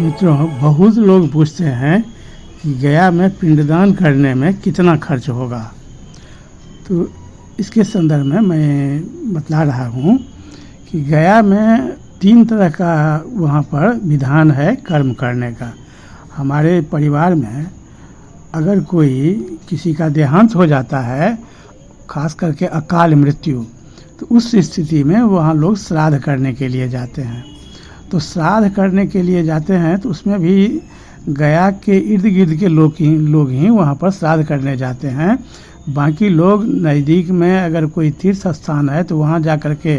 मित्रों, बहुत लोग पूछते हैं कि गया में पिंडदान करने में कितना खर्च होगा। तो इसके संदर्भ में मैं बतला रहा हूँ कि गया में 3 तरह का वहाँ पर विधान है कर्म करने का। हमारे परिवार में अगर कोई किसी का देहांत हो जाता है, खास करके अकाल मृत्यु, तो उस स्थिति में वहाँ लोग श्राद्ध करने के लिए जाते हैं। तो श्राद्ध करने के लिए जाते हैं तो उसमें भी गया के इर्द गिर्द के लोग ही वहाँ पर श्राद्ध करने जाते हैं। बाकी लोग नज़दीक में अगर कोई तीर्थ स्थान है तो वहाँ जा कर के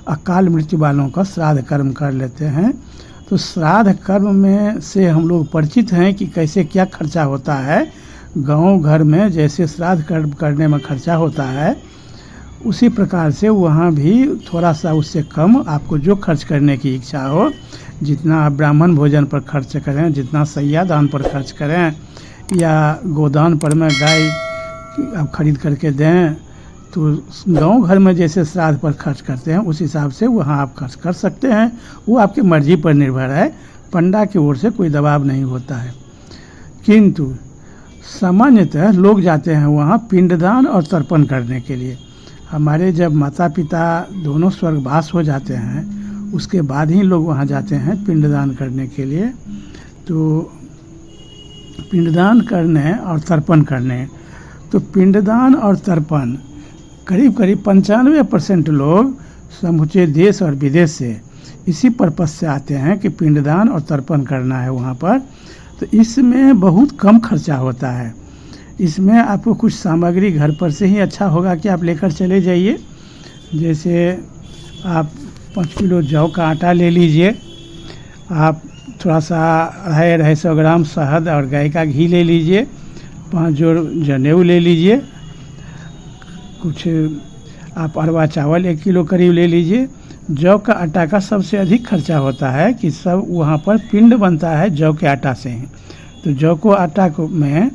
अकाल मृत्यु वालों का श्राद्ध कर्म कर लेते हैं। तो श्राद्ध कर्म में से हम लोग परिचित हैं कि कैसे क्या खर्चा होता है। गांव घर में जैसे श्राद्ध कर्म करने में खर्चा होता है, उसी प्रकार से वहाँ भी थोड़ा सा उससे कम आपको जो खर्च करने की इच्छा हो, जितना आप ब्राह्मण भोजन पर खर्च करें, जितना सैया दान पर खर्च करें या गोदान पर में गाय आप खरीद करके दें, तो गांव घर में जैसे श्राद्ध पर खर्च करते हैं उस हिसाब से वहाँ आप खर्च कर सकते हैं। वो आपकी मर्जी पर निर्भर है, पंडा की ओर से कोई दबाव नहीं होता है। किंतु सामान्यतः लोग जाते हैं वहाँ पिंडदान और तर्पण करने के लिए। हमारे जब माता पिता दोनों स्वर्गवास हो जाते हैं उसके बाद ही लोग वहाँ जाते हैं पिंडदान करने के लिए। तो पिंडदान करने और तर्पण करने, तो पिंडदान और तर्पण करीब 95% लोग समूचे देश और विदेश से इसी पर्पस से आते हैं कि पिंडदान और तर्पण करना है वहाँ पर। तो इसमें बहुत कम खर्चा होता है। इसमें आपको कुछ सामग्री घर पर से ही अच्छा होगा कि आप लेकर चले जाइए। जैसे आप 5 किलो जौ का आटा ले लीजिए, आप थोड़ा सा 250 ग्राम शहद और गाय का घी ले लीजिए, 5 जोड़ जनेऊ ले लीजिए, कुछ आप अरवा चावल 1 किलो करीब ले लीजिए। जौ का आटा का सबसे अधिक खर्चा होता है कि सब वहाँ पर पिंड बनता है जौ के आटा से ही। तो जौ को आटा को में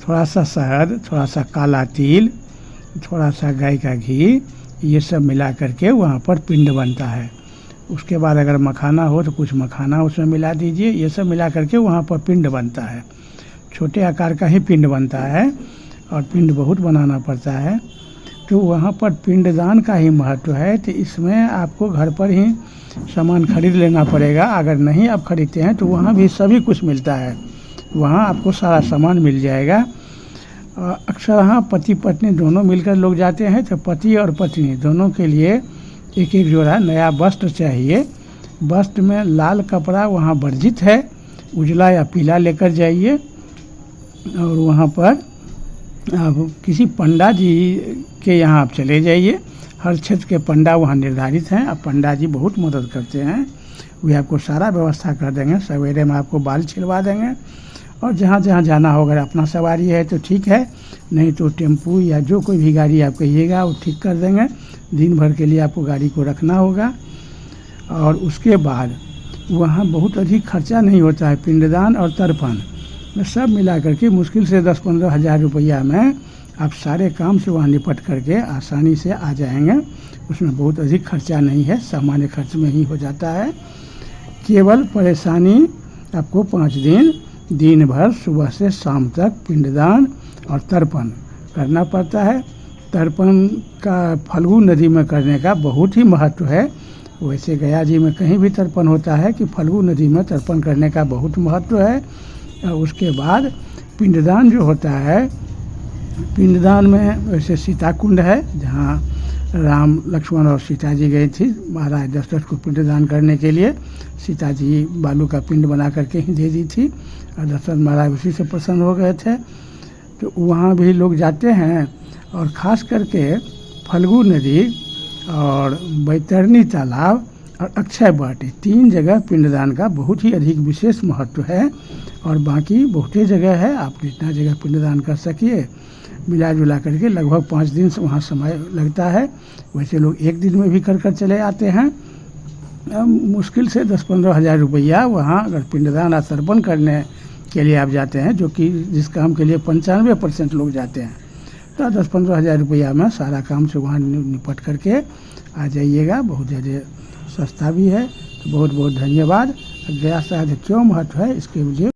थोड़ा सा शहद, थोड़ा सा काला तिल, थोड़ा सा गाय का घी, ये सब मिला करके वहाँ पर पिंड बनता है। उसके बाद अगर मखाना हो तो कुछ मखाना उसमें मिला दीजिए। ये सब मिला करके वहाँ पर पिंड बनता है। छोटे आकार का ही पिंड बनता है और पिंड बहुत बनाना पड़ता है। तो वहाँ पर पिंडदान का ही महत्व है। तो इसमें आपको घर पर ही सामान खरीद लेना पड़ेगा। अगर नहीं आप खरीदते हैं तो वहाँ भी सभी कुछ मिलता है, वहाँ आपको सारा सामान मिल जाएगा। अक्सर हाँ पति पत्नी दोनों मिलकर लोग जाते हैं, तो पति और पत्नी दोनों के लिए एक जोड़ा नया वस्त्र चाहिए। वस्त्र में लाल कपड़ा वहाँ वर्जित है, उजला या पीला लेकर जाइए। और वहाँ पर आप किसी पंडा जी के यहाँ आप चले जाइए। हर क्षेत्र के पंडा वहाँ निर्धारित हैं। अब पंडा जी बहुत मदद करते हैं, वे आपको सारा व्यवस्था कर देंगे। सवेरे में आपको बाल छिलवा देंगे और जहाँ जहाँ जाना होगा, अपना सवारी है तो ठीक है, नहीं तो टेम्पू या जो कोई भी गाड़ी आप कहिएगा वो ठीक कर देंगे। दिन भर के लिए आपको गाड़ी को रखना होगा। और उसके बाद वहाँ बहुत अधिक खर्चा नहीं होता है। पिंडदान और तर्पण में सब मिला करके मुश्किल से 10-15 हज़ार रुपया में आप सारे काम से वहाँ निपट करके आसानी से आ जाएंगे। उसमें बहुत अधिक खर्चा नहीं है, सामान्य खर्च में ही हो जाता है। केवल परेशानी आपको 5 दिन भर सुबह से शाम तक पिंडदान और तर्पण करना पड़ता है। तर्पण का फल्गु नदी में करने का बहुत ही महत्व है। वैसे गया जी में कहीं भी तर्पण होता है कि फल्गु नदी में तर्पण करने का बहुत महत्व है। और उसके बाद पिंडदान जो होता है, पिंडदान में वैसे सीता कुंड है जहाँ राम लक्ष्मण और सीता जी गई थी महाराज दशरथ को पिंडदान करने के लिए। सीता जी बालू का पिंड बना करके ही दे दी थी और दशरथ महाराज उसी से प्रसन्न हो गए थे। तो वहाँ भी लोग जाते हैं। और ख़ास करके फल्गु नदी और बैतरणी तालाब और अक्षय वट, 3 जगह पिंडदान का बहुत ही अधिक विशेष महत्व है। और बाकी बहुत जगह है, आप जितना जगह पिंडदान कर सकिए। मिला जुला करके लगभग 5 दिन से वहाँ समय लगता है। वैसे लोग 1 दिन में भी कर चले आते हैं। मुश्किल से 10-15 हज़ार रुपया वहाँ अगर पिंडदान और तर्पण करने के लिए आप जाते हैं, जो कि जिस काम के लिए 95% लोग जाते हैं, तो 10-15 हज़ार रुपया में सारा काम से वहाँ निपट करके आ जाइएगा। बहुत ज़्यादा सस्ता भी है। तो बहुत बहुत धन्यवाद। गया श्राद्ध क्यों महत्व है इसके लिए